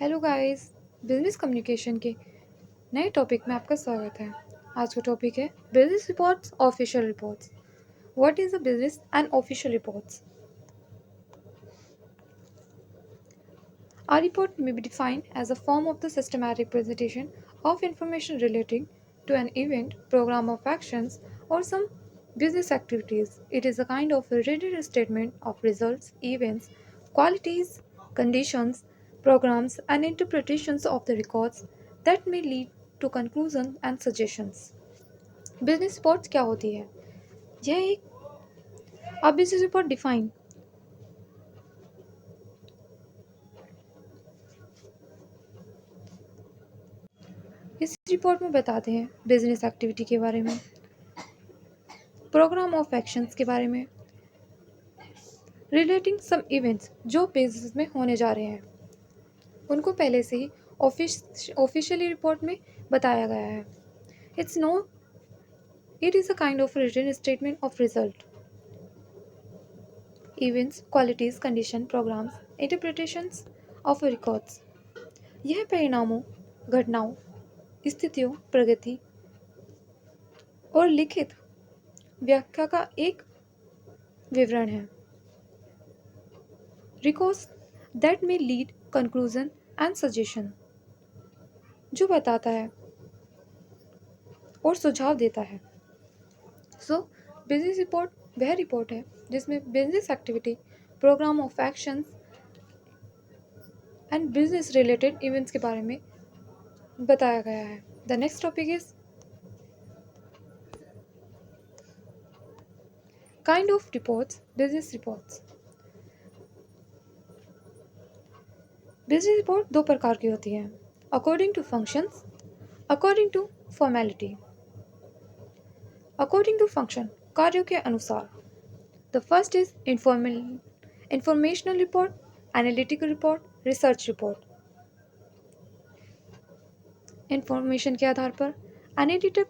Hello guys. Business communication के नए topic में आपका स्वागत है। आज का टॉपिक है business reports, official reports. What is a business and official reports? A report may be defined as a form of the systematic presentation of information relating to an event, program of actions, or some business activities. It is a kind of a written statement of results, events, qualities, conditions, programs, and interpretations of the records that may lead to conclusions and suggestions. Business reports क्या होती है? यह एक अब business report define इस report में बताते हैं बिजनेस एक्टिविटी के बारे में, प्रोग्राम ऑफ एक्शंस के बारे में, रिलेटिंग सम इवेंट्स जो बिजनेस में होने जा रहे हैं उनको पहले से ही ऑफिशियली रिपोर्ट में बताया गया है। It's no it is a kind of written statement of result, events, qualities, condition, programmes, interpretations of records. यह परिणामों, घटनाओं, स्थितियों, प्रगति और लिखित व्याख्या का एक विवरण है। Records that may lead conclusion and suggestion, जो बताता है और सुझाव देता है। सो बिजनेस रिपोर्ट वह रिपोर्ट है जिसमें business activity, programme of actions and business related events के बारे में बताया गया है। The next topic is kind of reports, business reports. Business report दो प्रकार की होती है, according to functions, according to formality. According to function, कार्यों के अनुसार। The first is informational report, analytical report, research report. Information के आधार पर, एनालिटिक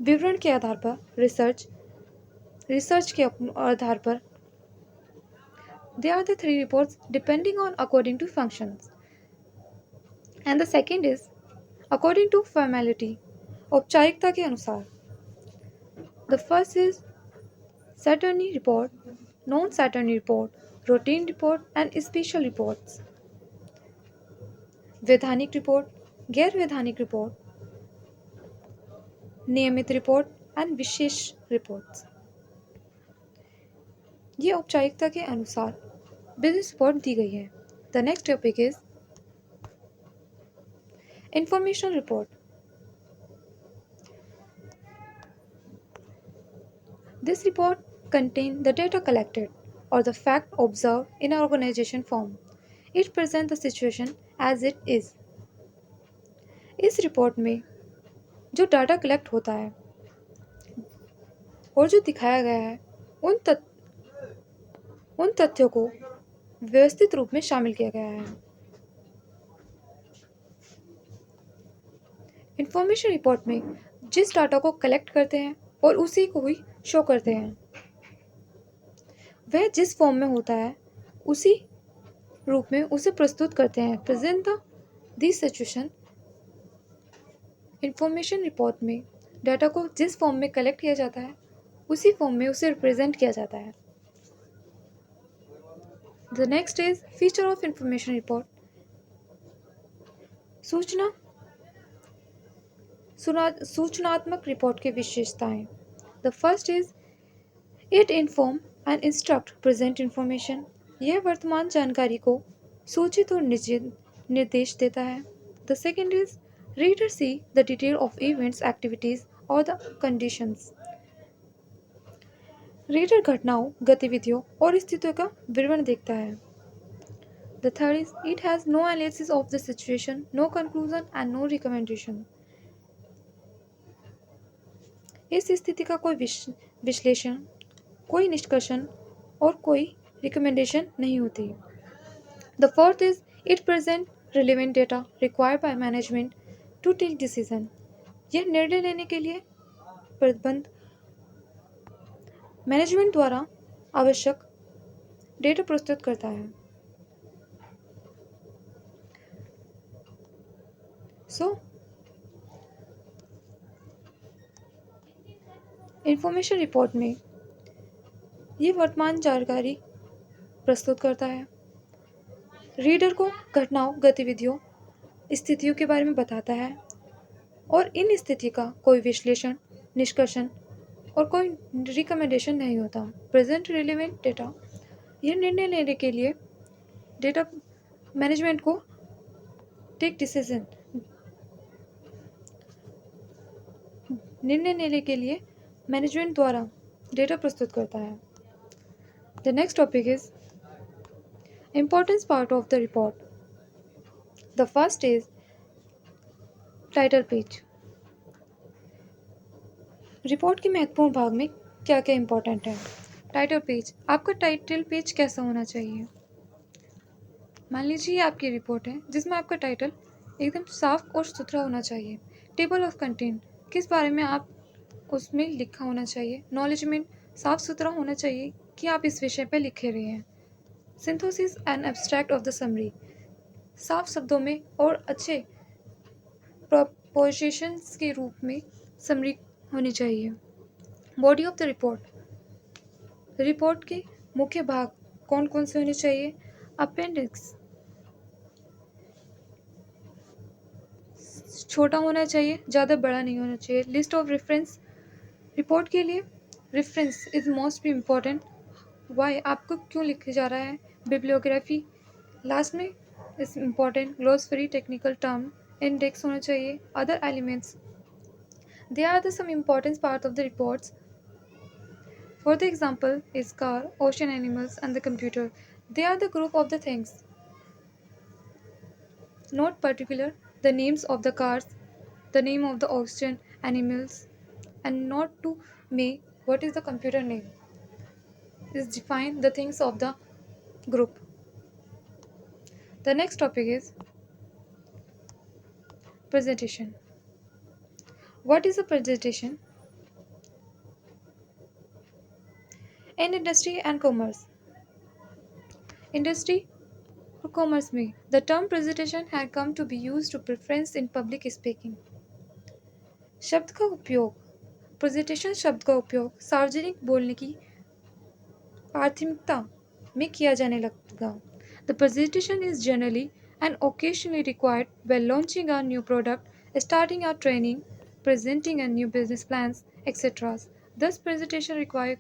विवरण के आधार पर, रिसर्च के आधार पर। They are the three reports depending on according to functions. And the second is according to formality, औपचारिकता के अनुसार। The first is Saturni report, non-Saturni report, routine report and special reports. वैधानिक रिपोर्ट, गैर वैधानिक report, नियमित report and wishes reports. ये औपचारिकता के अनुसार बिजनेस रिपोर्ट दी गई है। The next topic is informational report. This report contain the data collected or the fact observed in an organization form. It presents the situation as it is. इस report में जो data collect होता है और जो दिखाया गया है उन तथ्यों को व्यवस्थित रूप में शामिल किया गया है। इंफॉर्मेशन रिपोर्ट में जिस डाटा को कलेक्ट करते हैं और उसी को ही शो करते हैं, वह जिस फॉर्म में होता है उसी रूप में उसे प्रस्तुत करते हैं। Present this situation. Information report में डाटा को जिस फॉर्म में कलेक्ट किया जाता है उसी फॉर्म में उसे रिप्रेजेंट किया जाता है। The next is feature of information report. सूचनात्मक रिपोर्ट की विशेषताएं। The first is it inform and instruct present information. यह वर्तमान जानकारी को सूचित और निर्देश देता है। The second is reader see the detail of events, activities और द कंडीशंस। रीडर घटनाओं, गतिविधियों और स्थितियों का विवरण देखता है। The third is it has no analysis of the situation, no conclusion and no recommendation. इस स्थिति का कोई विश्लेषण, कोई निष्कर्षण और कोई रिकमेंडेशन नहीं होती। The fourth is it present relevant data required by management to take decision. यह निर्णय लेने के लिए प्रबंध मैनेजमेंट द्वारा आवश्यक डेटा प्रस्तुत करता है। सो इंफॉर्मेशन रिपोर्ट में ये वर्तमान जानकारी प्रस्तुत करता है, रीडर को घटनाओं, गतिविधियों, स्थितियों के बारे में बताता है और इन स्थिति का कोई विश्लेषण, निष्कर्षण और कोई रिकमेंडेशन नहीं होता। प्रेजेंट रिलेवेंट डेटा, यह निर्णय लेने के लिए डेटा मैनेजमेंट को टेक डिसीजन निर्णय लेने के लिए मैनेजमेंट द्वारा डेटा प्रस्तुत करता है। The next topic is importance part of the report. The first is title page. Report के महत्वपूर्ण भाग में क्या क्या इंपॉर्टेंट है। टाइटल पेज, आपका टाइटल पेज कैसा होना चाहिए। मान लीजिए आपकी रिपोर्ट है जिसमें आपका टाइटल एकदम साफ और सुथरा होना चाहिए। टेबल ऑफ कंटेंट, किस बारे में आप उसमें लिखा होना चाहिए। नॉलेजमेंट, साफ सुथरा होना चाहिए कि आप इस विषय पर लिखे रहे हैं। Synthesis and abstract of the summary, साफ शब्दों में और अच्छे प्रोपोजिशंस के रूप में समरी होनी चाहिए। Body of the report, report के मुख्य भाग कौन कौन से होने चाहिए। अपेंडिक्स, छोटा होना चाहिए, ज़्यादा बड़ा नहीं होना चाहिए। लिस्ट ऑफ रेफरेंस, रिपोर्ट के लिए रेफरेंस इज मोस्ट भी इम्पॉर्टेंट। वाई, आपको क्यों लिखा जा रहा है। बिब्लियोग्राफी, लास्ट में is important. Glossary, technical term, index होना चाहिए। Other elements, they are the some important part of the reports. For the example is car, ocean animals and the computer. They are the group of the things. Not particular the names of the cars, the name of the ocean animals, and not to make what is the computer name. Is define the things of the group. The next topic is presentation. What is a presentation? In industry and commerce. Industry और commerce में the term presentation had come to be use to preference in public speaking. शब्द का उपयोग, presentation शब्द का उपयोग सार्वजनिक बोलने की प्राथमिकता में किया जाने लगा। The presentation is generally and occasionally required when launching a new product, starting a training, presenting a new business plans, etc. Thus, presentation require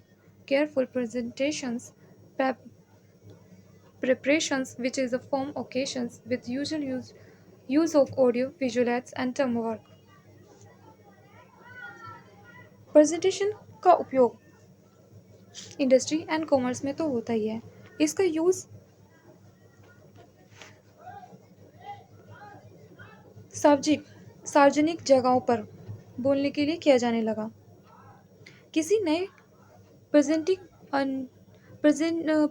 careful presentations, preparations, which is a form occasions with usual use of audio, visual aids, and term work. Presentation का उपयोग industry and commerce में तो होता ही है। इसका use सार्वजनिक जगहों पर बोलने के लिए किया जाने लगा। किसी नए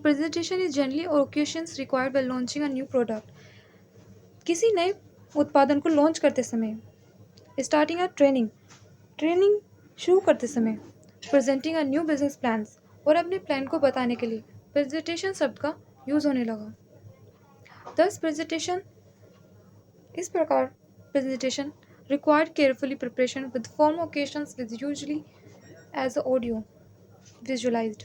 presentation is generally occasions required by launching a new product. किसी नए उत्पादन को लॉन्च करते समय, स्टार्टिंग अ ट्रेनिंग शुरू करते समय, presenting a new business plans और अपने प्लान को बताने के लिए प्रेजेंटेशन शब्द का यूज़ होने लगा। 10 प्रेजेंटेशन, इस प्रकार presentation required carefully preparation with form occasions with usually as audio visualized.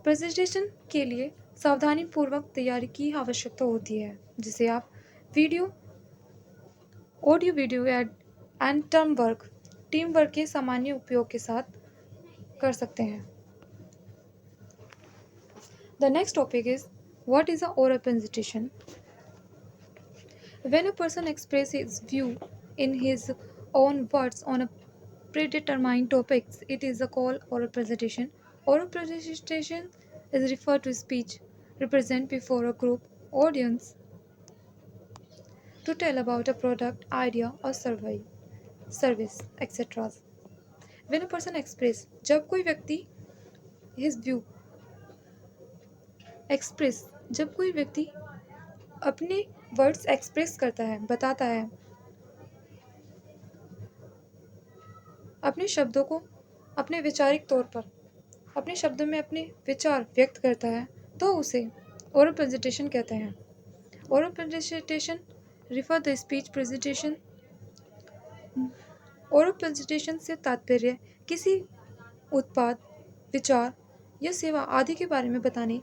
Presentation के लिए सावधानी पूर्वक तैयारी की आवश्यकता होती है, जिसे आप audio video and team work के सामान्य उपयोग के साथ कर सकते हैं। The next topic is what is a oral presentation. When a person expresses his view in his own words on a predetermined topics, it is a called oral presentation. Oral presentation is referred to speech represent before a group audience to tell about a product, idea or service, etc. When a person express, जब कोई व्यक्ति his view express, जब कोई व्यक्ति अपने words express करता है, बताता है, अपने शब्दों को अपने वैचारिक तौर पर अपने शब्दों में अपने विचार व्यक्त करता है, तो उसे ओरल प्रेजेंटेशन कहते हैं। Oral presentation refer the speech presentation. Oral presentation से तात्पर्य किसी उत्पाद, विचार या सेवा आदि के बारे में बताने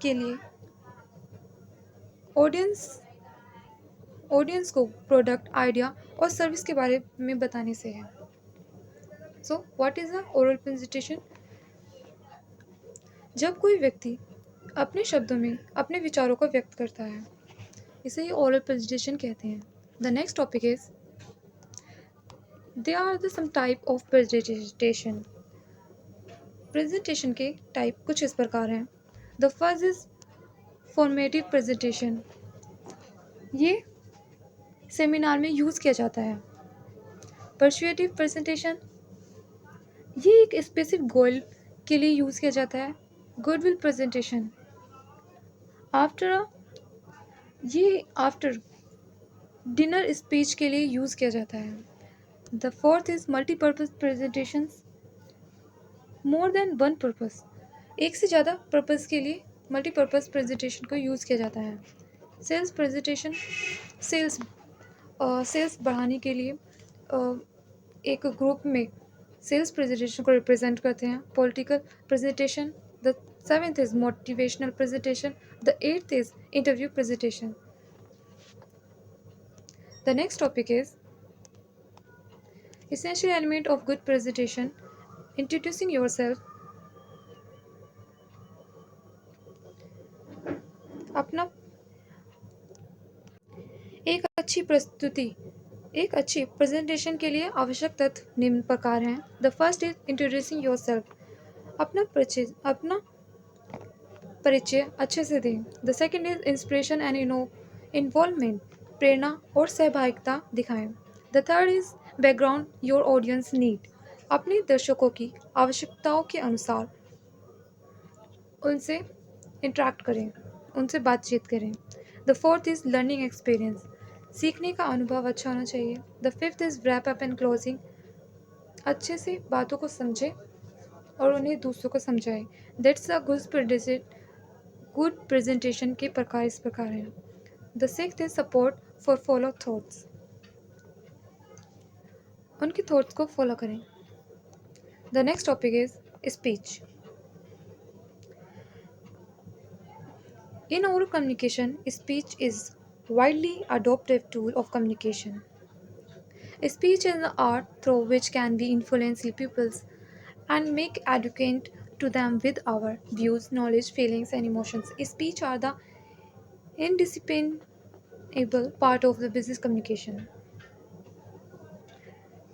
के लिए ऑडियंस ऑडियंस को प्रोडक्ट, आइडिया और सर्विस के बारे में बताने से है। So what is a oral presentation? जब कोई व्यक्ति अपने शब्दों में अपने विचारों को व्यक्त करता है, इसे ही ओरल प्रेजेंटेशन कहते हैं। The next topic is they are the some type of presentation. Presentation के टाइप कुछ इस प्रकार हैं। The first is formative presentation. ये सेमिनार में यूज़ किया जाता है। पर्सुएटिव प्रेजेंटेशन, ये एक स्पेसिफिक गोल के लिए यूज़ किया जाता है। गुडविल प्रेजेंटेशन, आफ्टर ये आफ्टर डिनर स्पीच के लिए यूज़ किया जाता है। The fourth is multipurpose presentations, more than one purpose, एक से ज़्यादा पर्पस के लिए मल्टीपर्पज़ प्रेजेंटेशन को यूज़ किया जाता है। सेल्स प्रेजेंटेशन, सेल्स सेल्स बढ़ाने के लिए एक ग्रुप में सेल्स प्रेजेंटेशन को रिप्रेजेंट करते हैं। Political presentation, the seventh is motivational presentation, the eighth is interview presentation. The next topic is essential element of good presentation, introducing yourself। अपना एक अच्छी प्रस्तुति एक अच्छी प्रेजेंटेशन के लिए आवश्यक तत्व निम्न प्रकार हैं। The first is introducing yourself, अपना परिचय अच्छे से दें। The second is inspiration and involvement, प्रेरणा और सहभागिता दिखाएं। The third is background your audience need, अपने दर्शकों की आवश्यकताओं के अनुसार उनसे इंटरेक्ट करें, उनसे बातचीत करें। The fourth is learning experience, सीखने का अनुभव अच्छा होना चाहिए। The fifth is wrap up and closing, अच्छे से बातों को समझें और उन्हें दूसरों को समझाएं। दैट्स अ गुड प्रेजेंटेशन के प्रकार इस प्रकार हैं। The sixth is support for follow thoughts, उनके थॉट्स को फॉलो करें। The next topic is speech. In oral communication, speech is widely adopted tool of communication. Speech is the art through which can we influence peoples and make educate to them with our views, knowledge, feelings, and emotions. Speech are the indispensable part of the business communication.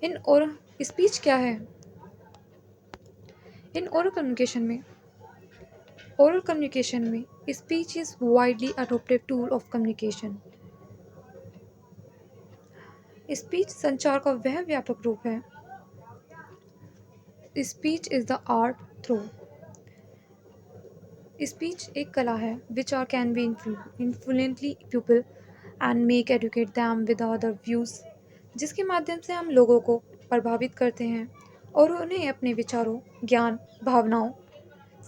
In oral speech क्या है? In oral communication में speech is widely adopted tool of communication. Speech संचार का वह व्यापक रूप है। Speech is the art through, speech एक कला है which are can be influently people and make educate them with other views, जिसके माध्यम से हम लोगों को प्रभावित करते हैं और उन्हें अपने विचारों, ज्ञान, भावनाओं,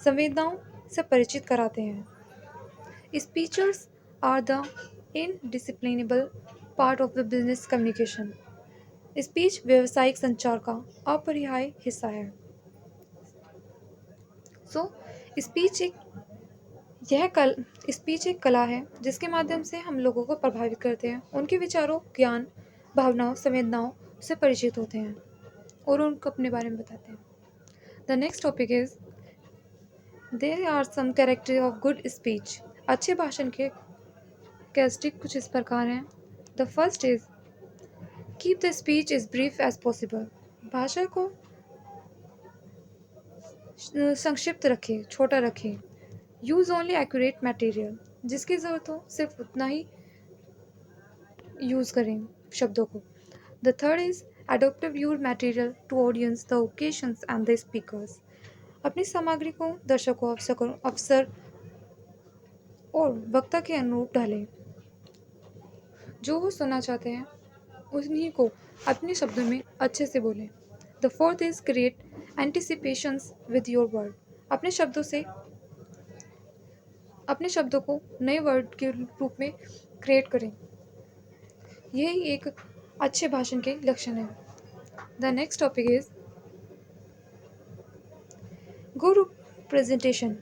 संवेदनाओं से परिचित कराते हैं। Speeches are the indisciplinable part of the business communication. Speech व्यावसायिक संचार का अपरिहार्य हिस्सा है। स्पीच एक स्पीच एक कला है जिसके माध्यम से हम लोगों को प्रभावित करते हैं, उनके विचारों, ज्ञान, भावनाओं, संवेदनाओं से परिचित होते हैं और उनको अपने बारे में बताते हैं। The next topic is there are some character of good speech. अच्छे भाषण के कैरेक्टरिस्टिक कुछ इस प्रकार हैं। The first is keep the speech is brief as possible, भाषा को संक्षिप्त रखें, छोटा रखें। यूज़ ओनली एक्यूरेट मटेरियल, जिसकी ज़रूरत हो सिर्फ उतना ही यूज़ करें शब्दों को। The third is adoptive your material to audience, the occasions and the speakers, अपनी सामग्री को दर्शकों, अवसर और वक्ता के अनुरूप ढालें। जो वो सुनना चाहते हैं उन्हीं को अपने शब्दों में अच्छे से बोलें। The fourth is create anticipations with your word, अपने शब्दों को नए वर्ड के रूप में क्रिएट करें। यही एक अच्छे भाषण के लक्षण है। The next topic is group presentation.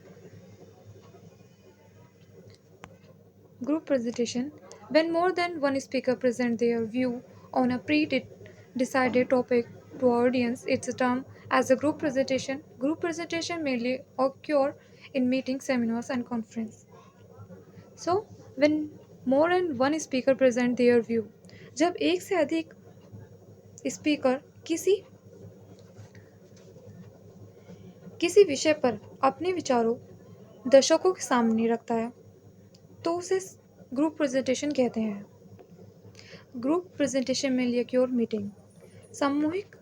Group presentation. When more than one speaker present their view on a pre-decided topic to audience, it's termed as a group presentation. Group presentation mainly occur in meetings, seminars, and conference. So, when more than one speaker present their view, जब एक से अधिक speaker किसी किसी विषय पर अपने विचारों दर्शकों के सामने रखता है तो उसे ग्रुप प्रेजेंटेशन कहते हैं। ग्रुप प्रेजेंटेशन में लियोक्योर मीटिंग। सामूहिक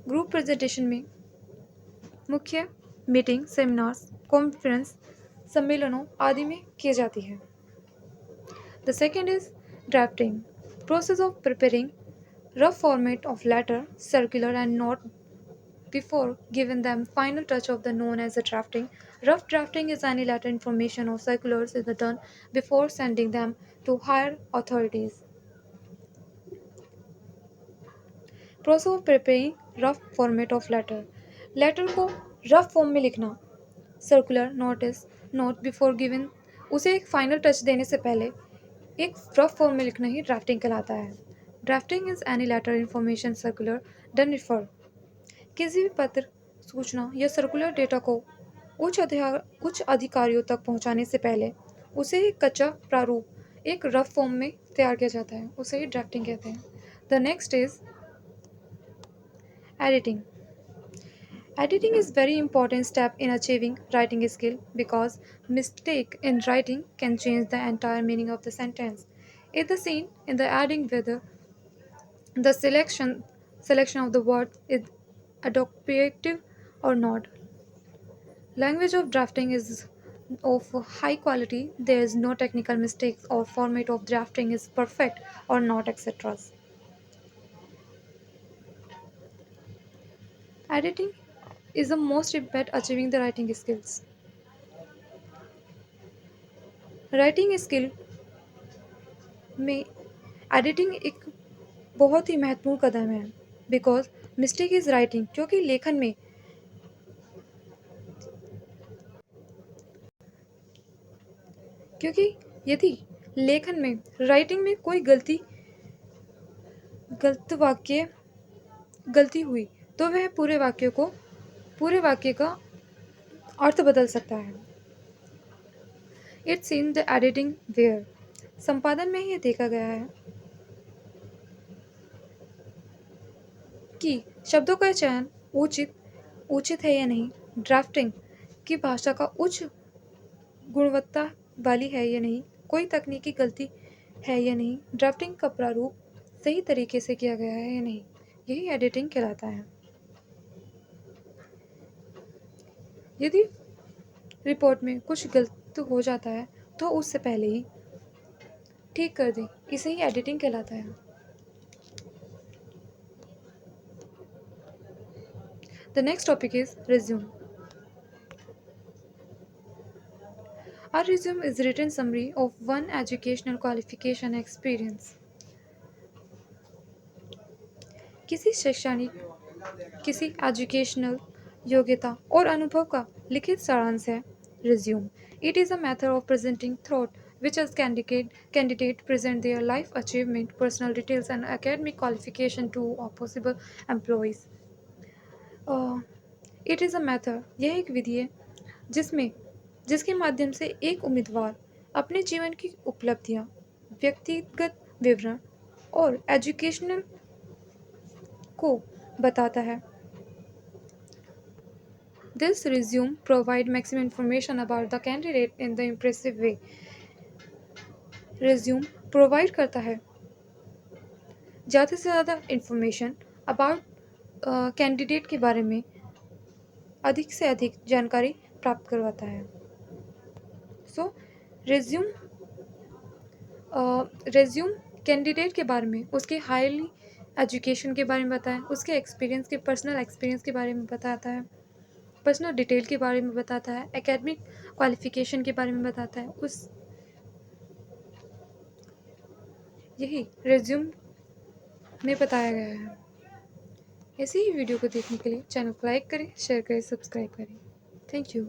ग्रुप प्रेजेंटेशन में मुख्य मीटिंग, सेमिनार्स, कॉन्फ्रेंस, सम्मेलनों आदि में की जाती है। The second is drafting. Process of preparing rough format of letter, circular and note before giving them final touch of the known as the drafting. Rough drafting is any letter, information, or circulars is done before sending them to higher authorities. Process of preparing rough format of letter. Letter को rough form में लिखना, circular, notice, note before given, उसे एक final touch देने से पहले एक rough form में लिखना ही ड्राफ्टिंग कहलाता है। Drafting is any letter, information, circular done for किसी भी पत्र, सूचना या सर्कुलर डेटा को उच्च अधिकारियों तक पहुंचाने से पहले उसे एक कच्चा प्रारूप एक रफ फॉर्म में तैयार किया जाता है, उसे ही ड्राफ्टिंग कहते हैं। The next is editing. Editing is very important step in achieving writing skill because mistake in writing can change the entire meaning of the sentence. It is seen in the adding whether the selection of the words is adoptive or not. Language of drafting is of high quality. There is no technical mistakes or format of drafting is perfect or not, etc. Editing is the most important achieving the writing skills. Writing skill में editing एक बहुत ही महत्वपूर्ण कदम है because mistake is writing, क्योंकि लेखन में क्योंकि यदि लेखन में राइटिंग में कोई गलती हुई तो वह पूरे वाक्य का अर्थ बदल सकता है। It's in the editing where. संपादन में यह देखा गया है कि शब्दों का चयन उचित है या नहीं, ड्राफ्टिंग की भाषा का उच्च गुणवत्ता वाली है या नहीं, कोई तकनीकी गलती है या नहीं, ड्राफ्टिंग का प्रारूप सही तरीके से किया गया है या नहीं, यही एडिटिंग कहलाता है। यदि रिपोर्ट में कुछ गलत हो जाता है तो उससे पहले ही ठीक कर दें, इसे ही एडिटिंग कहलाता है। The next topic is resume. A resume is a written summary of one educational qualification and experience. किसी एजुकेशनल योग्यता और अनुभव का लिखित सारांश है resume. It is a method of presenting thought which as candidate present their life achievement, personal details and academic qualification to possible employees. It is a method, यह एक विधि है जिसके माध्यम से एक उम्मीदवार अपने जीवन की उपलब्धियां, व्यक्तिगत विवरण और एजुकेशनल को बताता है। This resume provide maximum information about the candidate in the impressive way. Resume provide करता है ज़्यादा से ज़्यादा इंफॉर्मेशन अबाउट कैंडिडेट के बारे में, अधिक से अधिक जानकारी प्राप्त करवाता है। सो रेज्यूम कैंडिडेट के बारे में, उसके हाईली एजुकेशन के बारे में बताएं, उसके एक्सपीरियंस के पर्सनल एक्सपीरियंस के बारे में बताता है, पर्सनल डिटेल के बारे में बताता है, एकेडमिक क्वालिफिकेशन के बारे में बताता है। यही रेज्यूम में बताया गया है। ऐसे ही वीडियो को देखने के लिए चैनल को लाइक करें, शेयर करें, सब्सक्राइब करें। Thank you.